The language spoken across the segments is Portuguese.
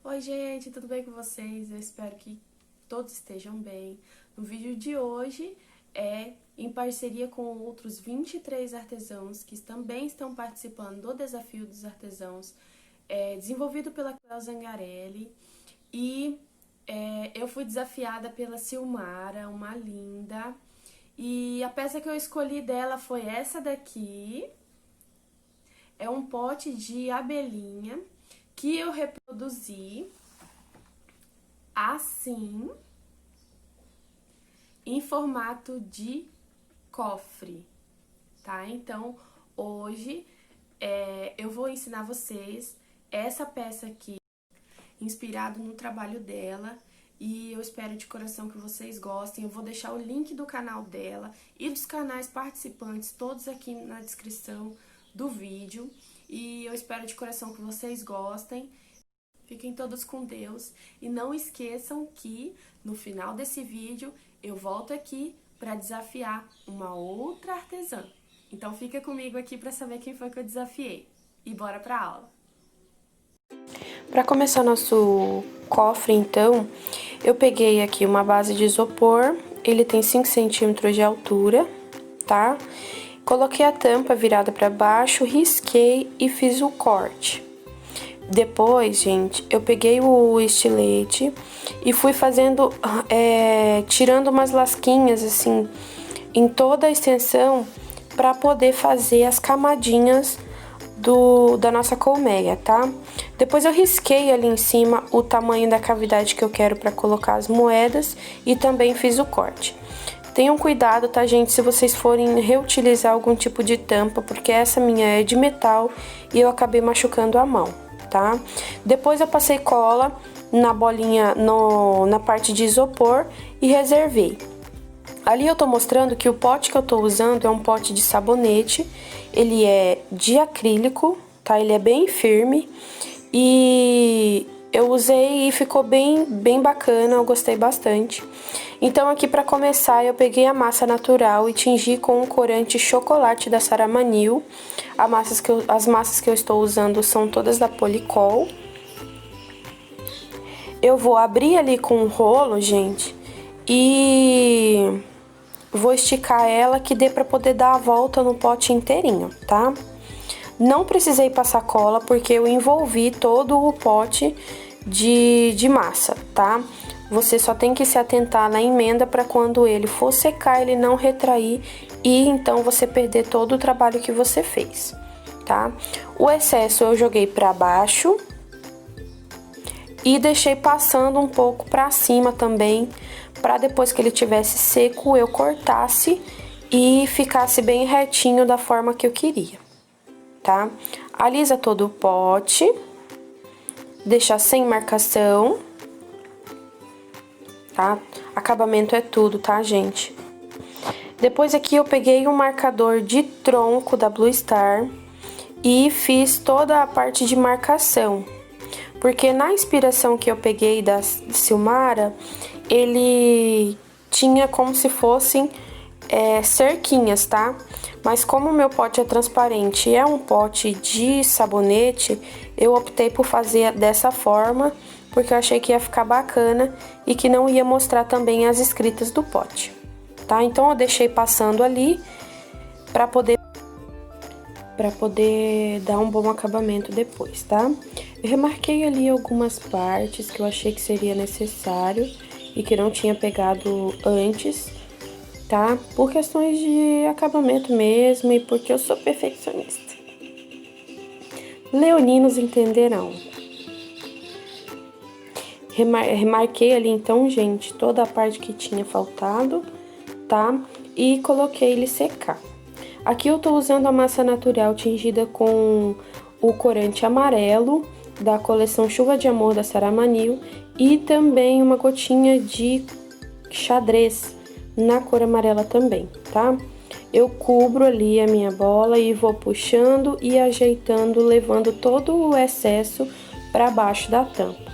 Oi, gente, tudo bem com vocês? Eu espero que todos estejam bem. No vídeo de hoje é em parceria com outros 23 artesãos que também estão participando do Desafio dos Artesãos, desenvolvido pela Cléo Zangarelli. E eu fui desafiada pela Silmara, uma linda. E a peça que eu escolhi dela foi essa daqui. É um pote de abelhinha que eu reproduzi assim, em formato de cofre, tá? Então, hoje eu vou ensinar vocês essa peça aqui, inspirado no trabalho dela, e eu espero de coração que vocês gostem. Eu vou deixar o link do canal dela e dos canais participantes, todos aqui na descrição do vídeo, e eu espero de coração que vocês gostem. Fiquem todos com Deus e não esqueçam que no final desse vídeo eu volto aqui para desafiar uma outra artesã. Então fica comigo aqui para saber quem foi que eu desafiei. E bora para a aula! Para começar nosso cofre, então, eu peguei aqui uma base de isopor, ele tem 5 centímetros de altura, tá? Coloquei a tampa virada para baixo, risquei e fiz o corte. Depois, gente, eu peguei o estilete e fui fazendo, tirando umas lasquinhas, assim, em toda a extensão, para poder fazer as camadinhas da nossa colmeia, tá? Depois eu risquei ali em cima o tamanho da cavidade que eu quero para colocar as moedas e também fiz o corte. Tenham cuidado, tá, gente, se vocês forem reutilizar algum tipo de tampa, porque essa minha é de metal e eu acabei machucando a mão, tá? Depois eu passei cola na bolinha, na parte de isopor e reservei. Ali eu tô mostrando que o pote que eu tô usando é um pote de sabonete, ele é de acrílico, tá? Ele é bem firme e eu usei e ficou bem bacana, eu gostei bastante. Então aqui para começar eu peguei a massa natural e tingi com um corante chocolate da Saramanil. As massas que eu estou usando são todas da Policol. Eu vou abrir ali com um rolo, gente, e vou esticar ela que dê para poder dar a volta no pote inteirinho, tá? Não precisei passar cola porque eu envolvi todo o pote de massa, tá? Você só tem que se atentar na emenda para quando ele for secar, ele não retrair e então você perder todo o trabalho que você fez, tá? O excesso eu joguei para baixo e deixei passando um pouco para cima também, para depois que ele tivesse seco eu cortasse e ficasse bem retinho da forma que eu queria, tá? Alisa todo o pote, deixar sem marcação, tá? Acabamento é tudo, tá, gente? Depois aqui eu peguei um marcador de tronco da Blue Star e fiz toda a parte de marcação, porque na inspiração que eu peguei da Silmara, ele tinha como se fossem cerquinhas, tá? Mas como o meu pote é transparente e é um pote de sabonete, eu optei por fazer dessa forma, porque eu achei que ia ficar bacana e que não ia mostrar também as escritas do pote, tá? Então eu deixei passando ali para poder dar um bom acabamento depois, tá? Eu remarquei ali algumas partes que eu achei que seria necessário e que não tinha pegado antes, tá? Por questões de acabamento mesmo e porque eu sou perfeccionista. Leoninos entenderão. Remarquei ali então, gente, toda a parte que tinha faltado, tá? E coloquei ele secar. Aqui eu tô usando a massa natural tingida com o corante amarelo da coleção Chuva de Amor da Saramanil e também uma gotinha de xadrez na cor amarela também, tá? Eu cubro ali a minha bola e vou puxando e ajeitando, levando todo o excesso para baixo da tampa.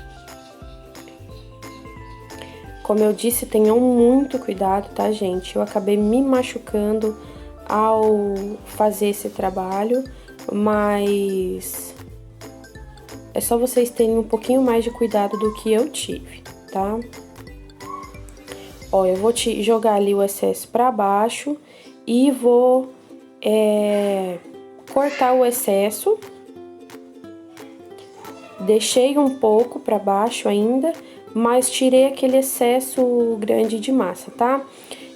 Como eu disse, tenham muito cuidado, tá, gente? Eu acabei me machucando ao fazer esse trabalho, mas é só vocês terem um pouquinho mais de cuidado do que eu tive, tá? Ó, eu vou te jogar ali o excesso pra baixo e vou cortar o excesso. Deixei um pouco pra baixo ainda, mas tirei aquele excesso grande de massa, tá?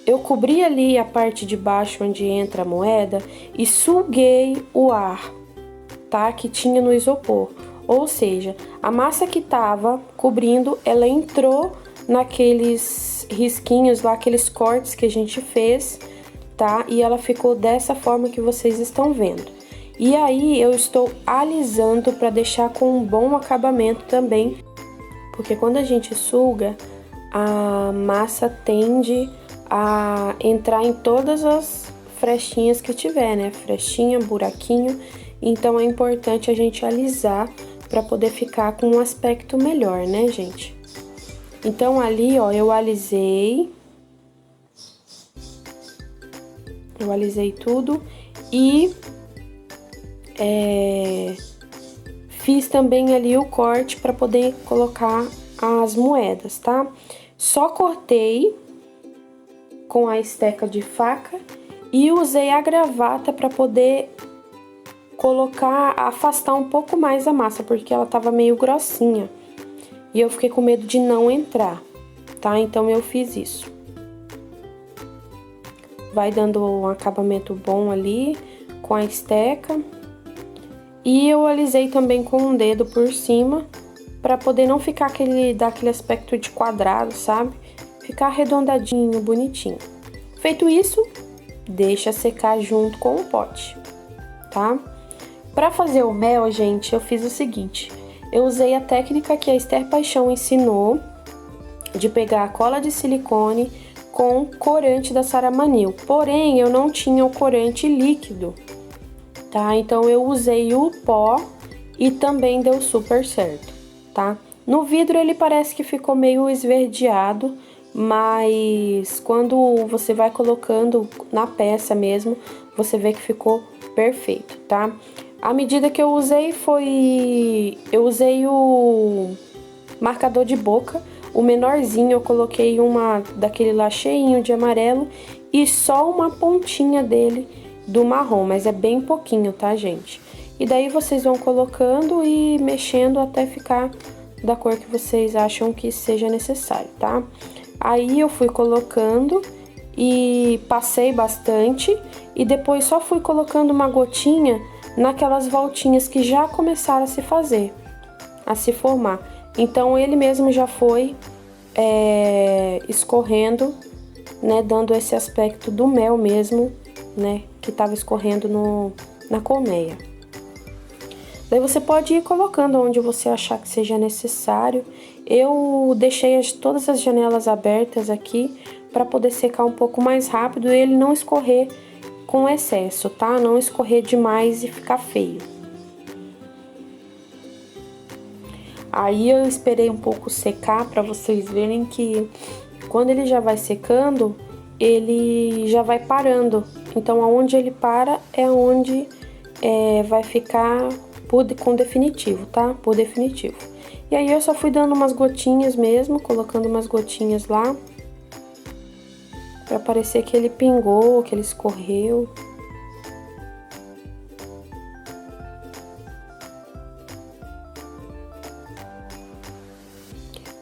Eu cobri ali a parte de baixo onde entra a moeda e suguei o ar, tá? Que tinha no isopor. Ou seja, a massa que tava cobrindo, ela entrou naqueles risquinhos lá, aqueles cortes que a gente fez, tá? E ela ficou dessa forma que vocês estão vendo. E aí, eu estou alisando para deixar com um bom acabamento também, porque quando a gente suga, a massa tende a entrar em todas as frechinhas que tiver, né? Frechinha, buraquinho, então é importante a gente alisar para poder ficar com um aspecto melhor, né, gente? Então, ali, ó, eu alisei tudo e fiz também ali o corte para poder colocar as moedas, tá? Só cortei com a esteca de faca e usei a gravata para poder afastar um pouco mais a massa, porque ela tava meio grossinha. E eu fiquei com medo de não entrar, tá? Então eu fiz isso. Vai dando um acabamento bom ali com a esteca. E eu alisei também com um dedo por cima, para poder não ficar dar aquele aspecto de quadrado, sabe? Ficar arredondadinho, bonitinho. Feito isso, deixa secar junto com o pote, tá? Para fazer o mel, gente, eu fiz o seguinte. Eu usei a técnica que a Esther Paixão ensinou, de pegar a cola de silicone com corante da Saramanil. Porém, eu não tinha o corante líquido, tá? Então, eu usei o pó e também deu super certo, tá? No vidro, ele parece que ficou meio esverdeado, mas quando você vai colocando na peça mesmo, você vê que ficou perfeito, tá? A medida que eu usei eu usei o marcador de boca, o menorzinho, eu coloquei daquele lá cheinho de amarelo e só uma pontinha dele do marrom, mas é bem pouquinho, tá, gente? E daí vocês vão colocando e mexendo até ficar da cor que vocês acham que seja necessário, tá? Aí eu fui colocando e passei bastante e depois só fui colocando uma gotinha naquelas voltinhas que já começaram a se fazer, a se formar. Então ele mesmo já foi escorrendo, né, dando esse aspecto do mel mesmo, né, que tava escorrendo na colmeia. Daí você pode ir colocando onde você achar que seja necessário. Eu deixei todas as janelas abertas aqui para poder secar um pouco mais rápido e ele não escorrer com excesso, tá? Não escorrer demais e ficar feio. Aí eu esperei um pouco secar para vocês verem que quando ele já vai secando, ele já vai parando. Então, aonde ele para é onde vai ficar com definitivo, tá? Por definitivo. E aí eu só fui dando umas gotinhas mesmo, colocando umas gotinhas lá, pra parecer que ele pingou, que ele escorreu.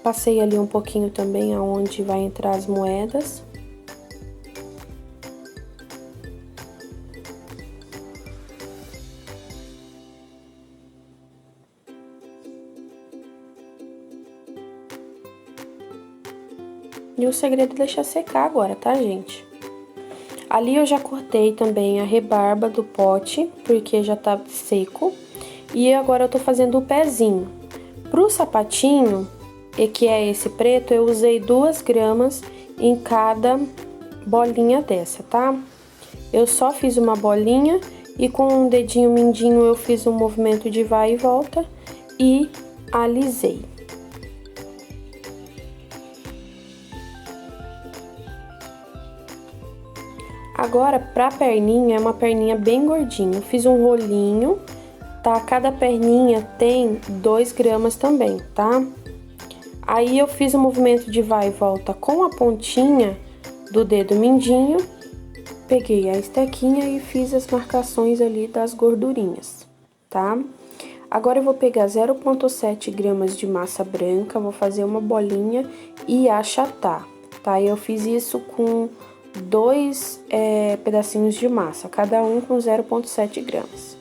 Passei ali um pouquinho também aonde vai entrar as moedas. E o segredo é deixar secar agora, tá, gente? Ali eu já cortei também a rebarba do pote, porque já tá seco. E agora eu tô fazendo o pezinho. Pro sapatinho, que é esse preto, eu usei 2 gramas em cada bolinha dessa, tá? Eu só fiz uma bolinha e com um dedinho mindinho eu fiz um movimento de vai e volta e alisei. Agora, pra perninha, é uma perninha bem gordinha. Eu fiz um rolinho tá? Cada perninha tem 2 gramas também, tá? Aí eu fiz o movimento de vai e volta com a pontinha do dedo mindinho, peguei a estequinha e fiz as marcações ali das gordurinhas, tá? Agora eu vou pegar 0,7 gramas de massa branca, vou fazer uma bolinha e achatar, tá? Eu fiz isso com 2 pedacinhos de massa, cada um com 0,7 gramas.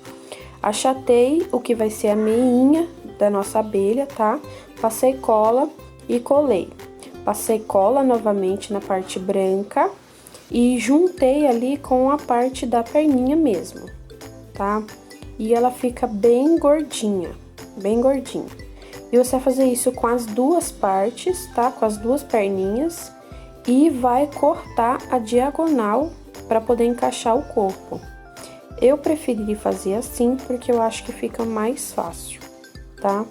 Achatei o que vai ser a meinha da nossa abelha, tá? Passei cola e colei. Passei cola novamente na parte branca e juntei ali com a parte da perninha mesmo, tá? E ela fica bem gordinha, bem gordinha. E você vai fazer isso com as 2 partes, tá? Com as 2 perninhas e vai cortar a diagonal para poder encaixar o corpo. Eu preferi fazer assim porque eu acho que fica mais fácil, tá?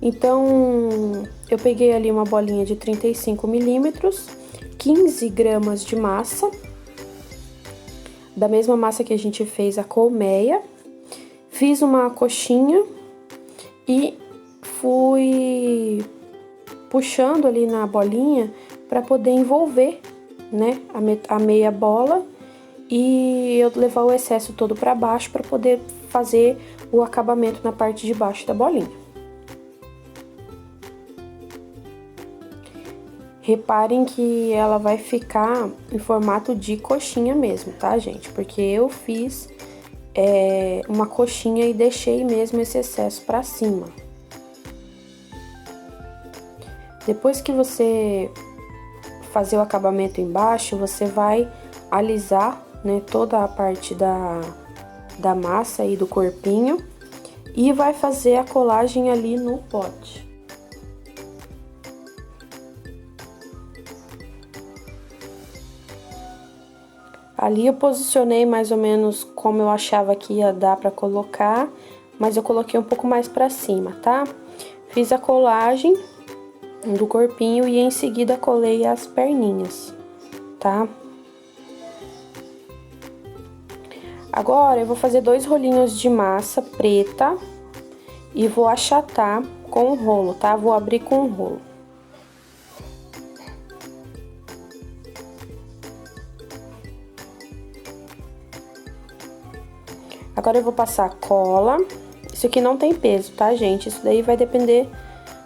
Então, eu peguei ali uma bolinha de 35 milímetros, 15 gramas de massa, da mesma massa que a gente fez a colmeia. Fiz uma coxinha e fui puxando ali na bolinha para poder envolver, né, a meia bola e eu levar o excesso todo para baixo para poder fazer o acabamento na parte de baixo da bolinha. Reparem que ela vai ficar em formato de coxinha mesmo, tá, gente? Porque eu fiz uma coxinha e deixei mesmo esse excesso pra cima. Depois que você fazer o acabamento embaixo, você vai alisar, né, toda a parte da massa e do corpinho e vai fazer a colagem ali no pote. Ali eu posicionei mais ou menos como eu achava que ia dar pra colocar, mas eu coloquei um pouco mais pra cima, tá? Fiz a colagem do corpinho e em seguida colei as perninhas, tá? Agora eu vou fazer 2 rolinhos de massa preta e vou achatar com o rolo, tá? Vou abrir com o rolo. Agora eu vou passar cola. Isso aqui não tem peso, tá, gente? Isso daí vai depender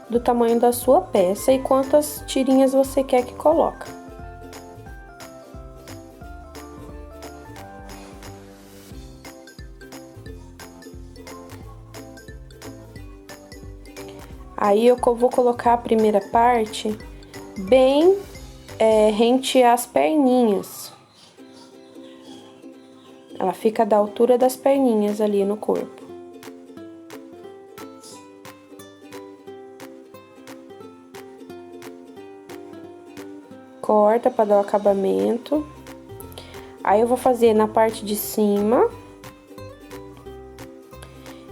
do tamanho da sua peça e quantas tirinhas você quer que coloque. Aí eu vou colocar a primeira parte bem rente às perninhas. Ela fica da altura das perninhas ali no corpo. Corta para dar o acabamento. Aí eu vou fazer na parte de cima.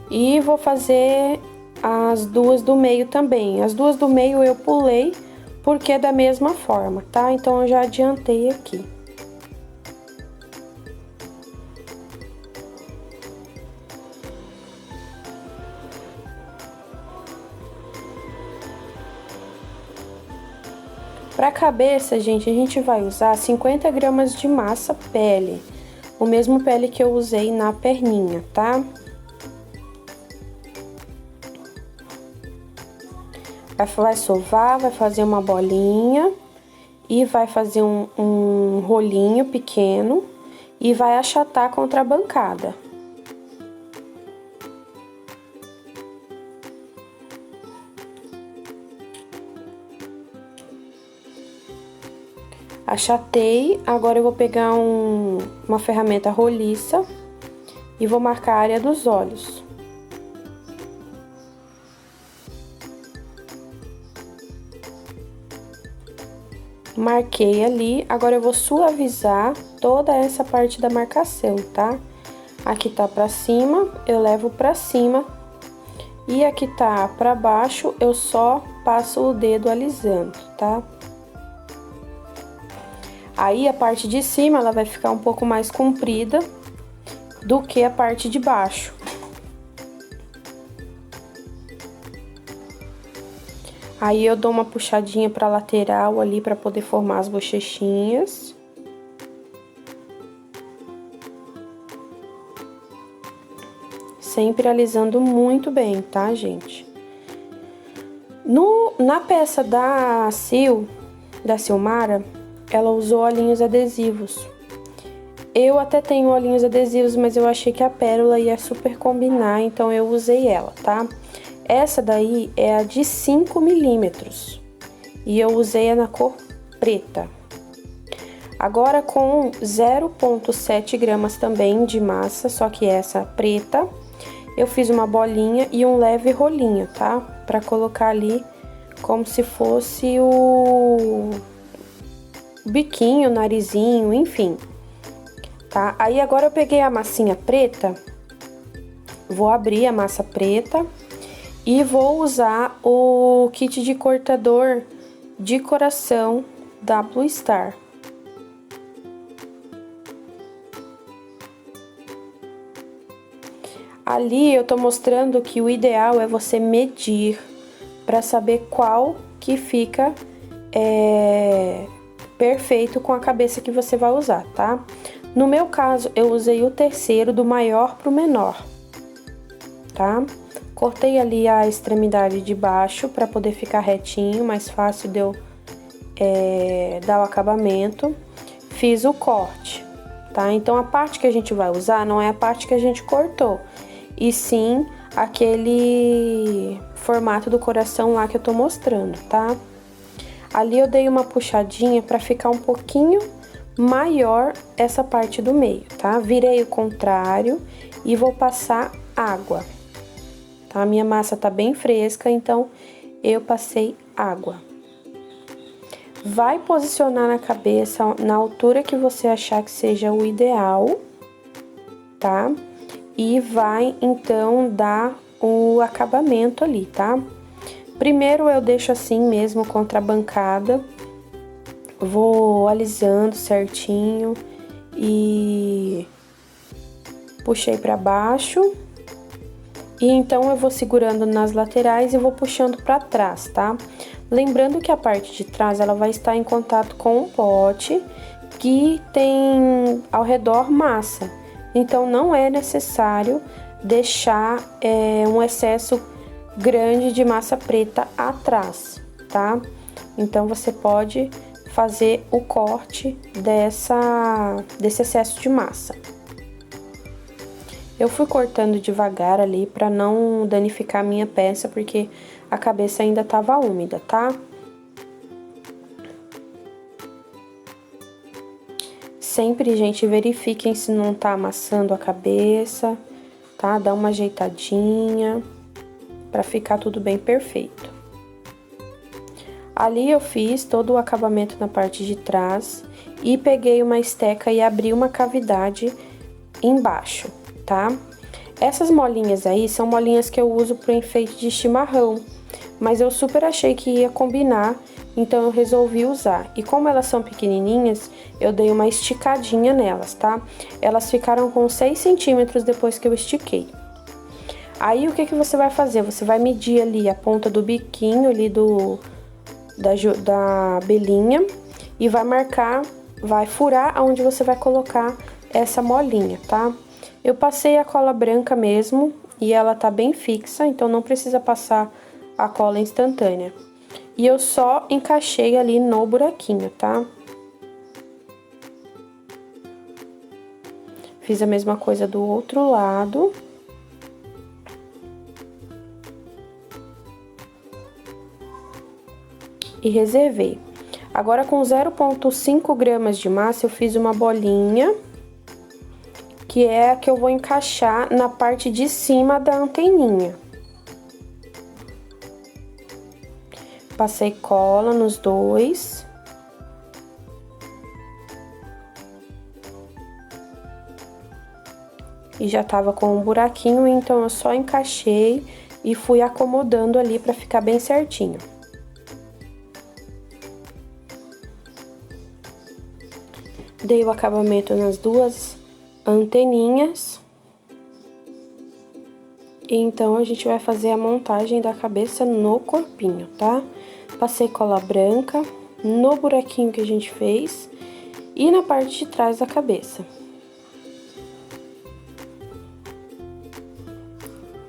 E vou fazer as 2 do meio também. As 2 do meio eu pulei porque é da mesma forma, tá? Então eu já adiantei aqui. Para cabeça, gente, a gente vai usar 50 gramas de massa pele, o mesmo pele que eu usei na perninha, tá? Vai sovar, vai fazer uma bolinha e vai fazer um rolinho pequeno e vai achatar contra a bancada. Achatei, agora eu vou pegar uma ferramenta roliça e vou marcar a área dos olhos. Marquei ali, agora eu vou suavizar toda essa parte da marcação, tá? Aqui tá pra cima, eu levo pra cima, e aqui tá pra baixo, eu só passo o dedo alisando, tá? Aí, a parte de cima, ela vai ficar um pouco mais comprida do que a parte de baixo. Aí eu dou uma puxadinha pra lateral ali pra poder formar as bochechinhas. Sempre alisando muito bem, tá, gente? Na peça da Silmara, ela usou olhinhos adesivos. Eu até tenho olhinhos adesivos, mas eu achei que a pérola ia super combinar, então eu usei ela, tá? Essa daí é a de 5 milímetros e eu usei na cor preta. Agora com 0,7 gramas também de massa, só que essa preta, eu fiz uma bolinha e um leve rolinho, tá? Pra colocar ali como se fosse o biquinho, o narizinho, enfim. Tá? Aí agora eu peguei a massinha preta, vou abrir a massa preta e vou usar o kit de cortador de coração da Blue Star. Ali eu tô mostrando que o ideal é você medir para saber qual que fica perfeito com a cabeça que você vai usar, tá? No meu caso, eu usei o terceiro do maior pro menor, tá? Cortei ali a extremidade de baixo para poder ficar retinho, mais fácil de eu dar o acabamento. Fiz o corte, tá? Então, a parte que a gente vai usar não é a parte que a gente cortou, e sim aquele formato do coração lá que eu tô mostrando, tá? Ali eu dei uma puxadinha para ficar um pouquinho maior essa parte do meio, tá? Virei o contrário e vou passar água, tá? A minha massa tá bem fresca, então eu passei água. Vai posicionar na cabeça na altura que você achar que seja o ideal, tá? E vai, então, dar o acabamento ali, tá? Primeiro eu deixo assim mesmo contra a bancada, vou alisando certinho e puxei pra baixo. E então eu vou segurando nas laterais e vou puxando pra trás, tá? Lembrando que a parte de trás ela vai estar em contato com um pote que tem ao redor massa. Então não é necessário deixar um excesso grande de massa preta atrás, tá? Então você pode fazer o corte desse excesso de massa. Eu fui cortando devagar ali para não danificar a minha peça, porque a cabeça ainda tava úmida, tá? Sempre, gente, verifiquem se não tá amassando a cabeça, tá? Dá uma ajeitadinha para ficar tudo bem perfeito. Ali eu fiz todo o acabamento na parte de trás e peguei uma esteca e abri uma cavidade embaixo, tá? Essas molinhas aí são molinhas que eu uso pro enfeite de chimarrão, mas eu super achei que ia combinar, então eu resolvi usar. E como elas são pequenininhas, eu dei uma esticadinha nelas, tá? Elas ficaram com 6 centímetros depois que eu estiquei. Aí o que você vai fazer? Você vai medir ali a ponta do biquinho ali da abelhinha e vai marcar, vai furar aonde você vai colocar essa molinha, tá? Eu passei a cola branca mesmo e ela tá bem fixa, então não precisa passar a cola instantânea. E eu só encaixei ali no buraquinho, tá? Fiz a mesma coisa do outro lado. E reservei. Agora, com 0,5 gramas de massa, eu fiz uma bolinha, que é a que eu vou encaixar na parte de cima da anteninha. Passei cola nos dois. E já tava com um buraquinho, então eu só encaixei e fui acomodando ali pra ficar bem certinho. Dei o acabamento nas duas anteninhas Então, a gente vai fazer a montagem da cabeça no corpinho, tá? Passei cola branca no buraquinho que a gente fez e na parte de trás da cabeça.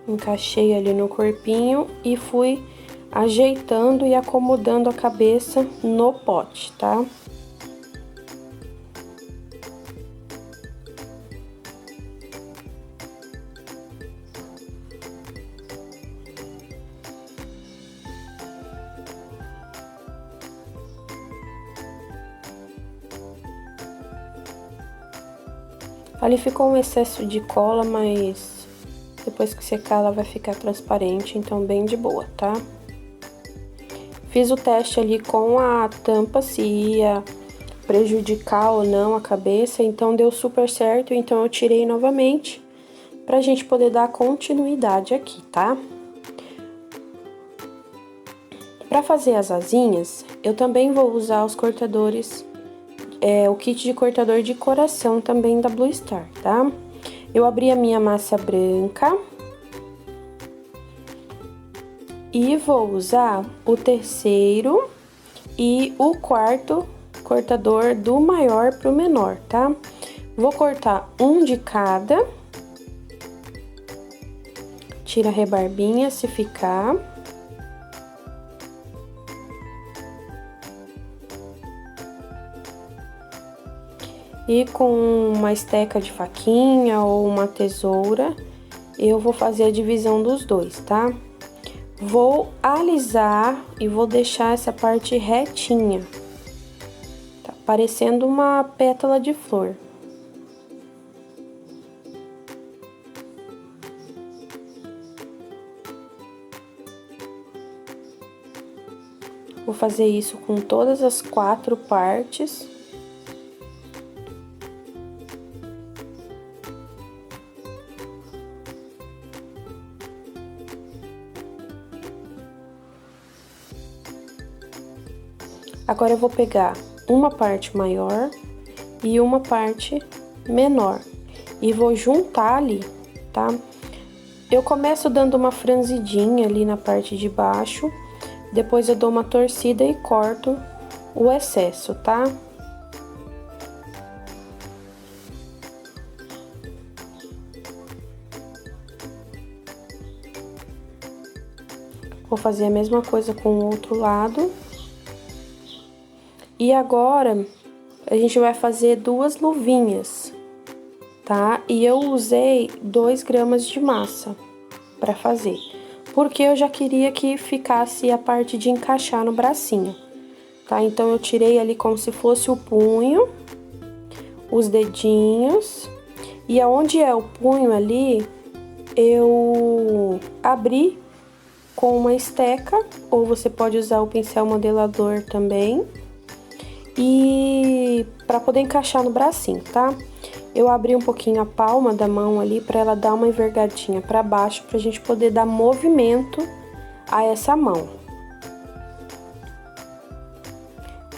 Encaixei ali no corpinho e fui ajeitando e acomodando a cabeça no pote, tá? Ali ficou um excesso de cola, mas depois que secar ela vai ficar transparente, então bem de boa, tá? Fiz o teste ali com a tampa se ia prejudicar ou não a cabeça, então deu super certo, então eu tirei novamente pra gente poder dar continuidade aqui, tá? Pra fazer as asinhas, eu também vou usar os cortadores, o kit de cortador de coração também da Blue Star, tá? Eu abri a minha massa branca e vou usar o terceiro e o quarto cortador do maior pro menor, tá? Vou cortar um de cada. Tira a rebarbinha se ficar. E com uma esteca de faquinha ou uma tesoura, eu vou fazer a divisão dos dois, tá? Vou alisar e vou deixar essa parte retinha. Tá parecendo uma pétala de flor. Vou fazer isso com todas as 4 partes. Agora eu vou pegar uma parte maior e uma parte menor e vou juntar ali, tá? Eu começo dando uma franzidinha ali na parte de baixo, depois eu dou uma torcida e corto o excesso, tá? Vou fazer a mesma coisa com o outro lado. E agora, a gente vai fazer 2 luvinhas, tá? E eu usei 2 gramas de massa pra fazer, porque eu já queria que ficasse a parte de encaixar no bracinho, tá? Então, eu tirei ali como se fosse o punho, os dedinhos, e aonde é o punho ali, eu abri com uma esteca, ou você pode usar o pincel modelador também. E para poder encaixar no bracinho, tá? Eu abri um pouquinho a palma da mão ali para ela dar uma envergadinha para baixo, pra gente poder dar movimento a essa mão.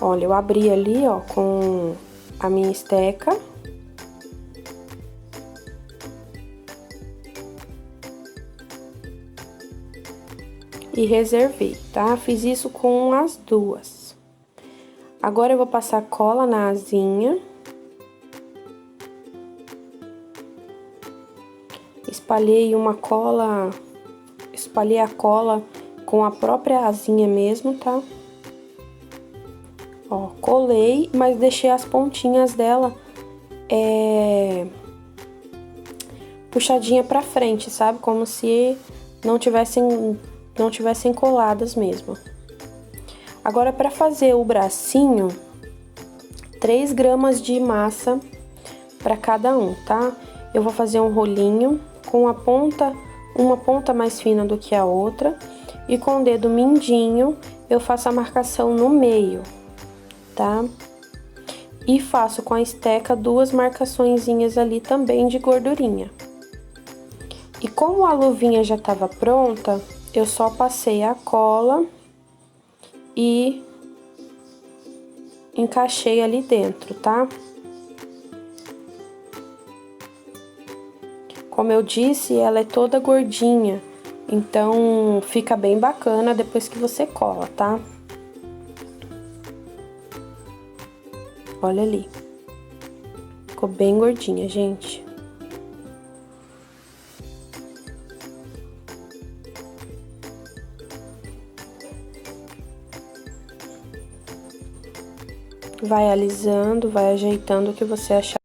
Olha, eu abri ali, ó, com a minha esteca. E reservei, tá? Fiz isso com as 2. Agora eu vou passar cola na asinha. Espalhei a cola com a própria asinha mesmo, tá? Ó, colei, mas deixei as pontinhas dela puxadinha pra frente, sabe? Como se não tivessem coladas mesmo. Agora, para fazer o bracinho, 3 gramas de massa para cada um, tá? Eu vou fazer um rolinho com uma ponta mais fina do que a outra, e com o dedo mindinho eu faço a marcação no meio, tá? E faço com a esteca 2 marcaçõezinhas ali também de gordurinha. E como a luvinha já estava pronta, eu só passei a cola e encaixei ali dentro, tá? Como eu disse, ela é toda gordinha, então fica bem bacana depois que você cola, tá? Olha ali. Ficou bem gordinha, gente. Vai alisando, vai ajeitando o que você achar.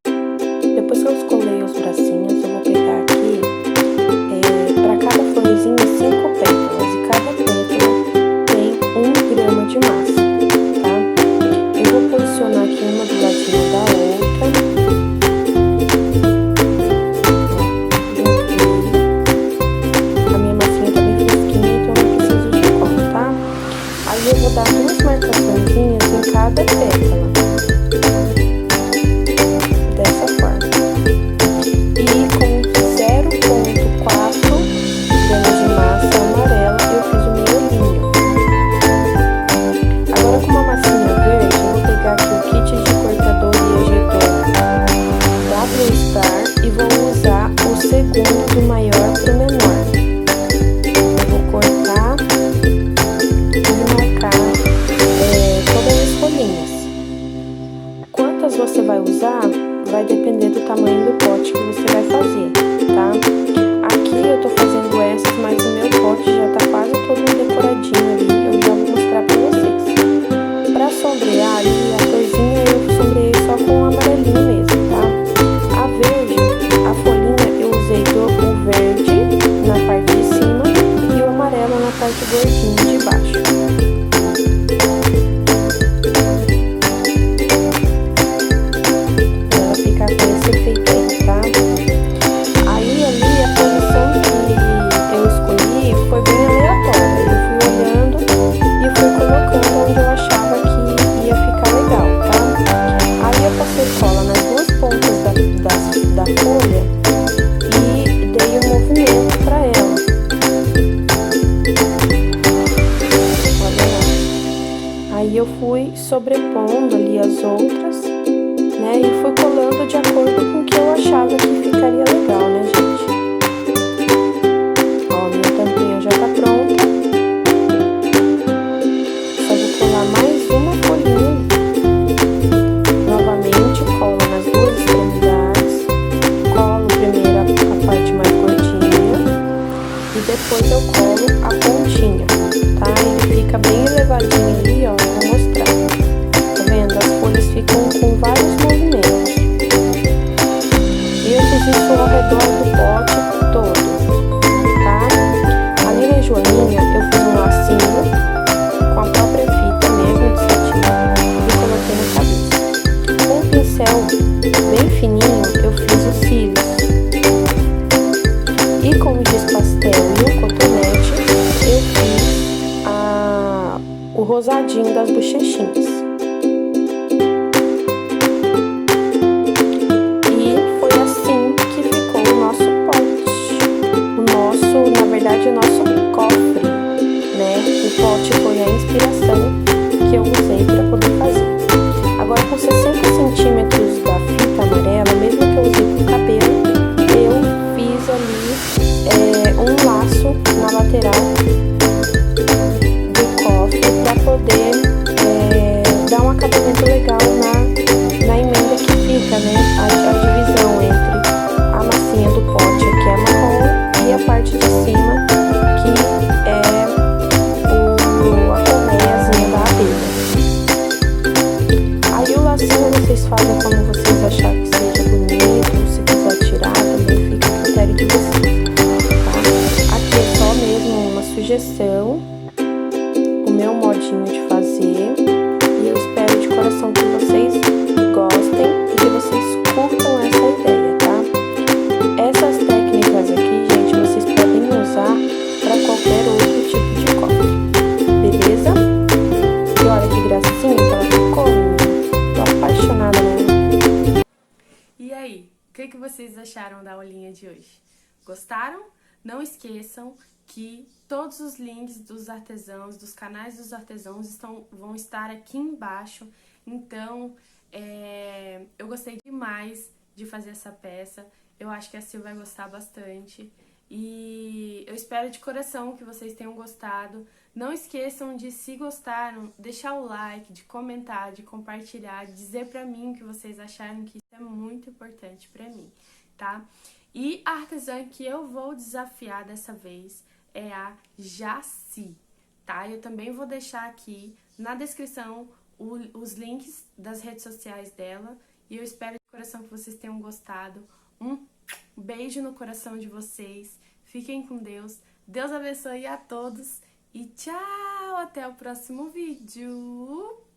Depois que eu escolei os bracinhos, eu vou pegar aqui, para cada florzinha, 5 pétalas. E cada pétala tem 1 grama de massa, tá? Eu vou posicionar aqui uma do ladinho da outra. A minha massinha tá bem fresquinha, então eu não preciso de cola, tá? Aí eu vou dar 2 marcaçõezinhas em cada pétala. Dessa forma. E com 0,4 gramas de massa amarela, eu fiz o miolinho. Agora, com uma massinha verde, eu vou pegar aqui o kit de cortador e ejetor da Blue Star e vou usar o segundo do maior pro menor. Eu vou cortar e marcar todas as folhinhas. Quantas você vai usar vai depender do tamanho do pote que você vai fazer, tá? Aqui eu tô fazendo essas, mas o meu pote já tá quase todo decoradinho ali, eu já vou mostrar pra vocês. Pra sombrear ali, a florzinha eu sombreei só com o amarelinho mesmo, tá? A verde, a folhinha eu usei o verde na parte de cima e o amarelo na parte gordinha de baixo. Aí eu fui sobrepondo ali as outras, né, e fui colando de acordo com o que eu achava que ficaria legal, né, gente? Ó, minha tampinha já tá pronta. Só vou colar mais uma folhinha. Novamente, colo nas 2 extremidades. Colo primeiro a parte mais gordinha e depois eu colo a pontinha, tá? Ele fica bem elevadinho ali, ó. Vou mostrar. Tá vendo? As folhas ficam com vários movimentos. E eu fiz isso ao redor do pote todo, tá? Ali na joaninha eu fiz um lacinho com a própria fita mesmo de cetim e coloquei na cabeça. Com um pincel bem fininho eu fiz os cílios. E com o giz pastel e o cotonete eu fiz o rosadinho das bochechinhas. E foi assim que ficou o nosso pote. Na verdade, o nosso cofre, né? O pote foi a inspiração que eu usei para poder fazer. Agora, com 60 centímetros da fita amarela, mesmo que eu usei pro cabelo, eu fiz ali um laço na lateral do cofre para poder dar um acabamento legal na emenda que fica, né? A divisão entre a massinha do pote, que é marrom, e a parte de cima, que é a colmeiazinha da abelha. Aí o lacinho vocês fazem como vocês acharem que seja bonito, se quiser tirar também fica a critério de vocês, tá? Aqui é só mesmo uma sugestão, o meu modinho de fazer, e eu espero de coração que vocês gostem e que vocês curtam essa ideia, tá? Essas técnicas aqui, gente, vocês podem usar para qualquer outro tipo de cofre, beleza? E olha que gracinha que ela ficou, tô apaixonada nela. E aí, o que vocês acharam da aulinha de hoje? Gostaram? Não esqueçam que todos os links dos artesãos, dos canais dos artesãos vão estar aqui embaixo. Então, eu gostei demais de fazer essa peça. Eu acho que a Sil vai gostar bastante. E eu espero de coração que vocês tenham gostado. Não esqueçam de, se gostaram, deixar o like, de comentar, de compartilhar, de dizer pra mim o que vocês acharam, que isso é muito importante pra mim, tá? E a artesã que eu vou desafiar dessa vez é a Jaci, tá? Eu também vou deixar aqui na descrição os links das redes sociais dela. E eu espero de coração que vocês tenham gostado. Um beijo no coração de vocês. Fiquem com Deus. Deus abençoe a todos. E tchau! Até o próximo vídeo!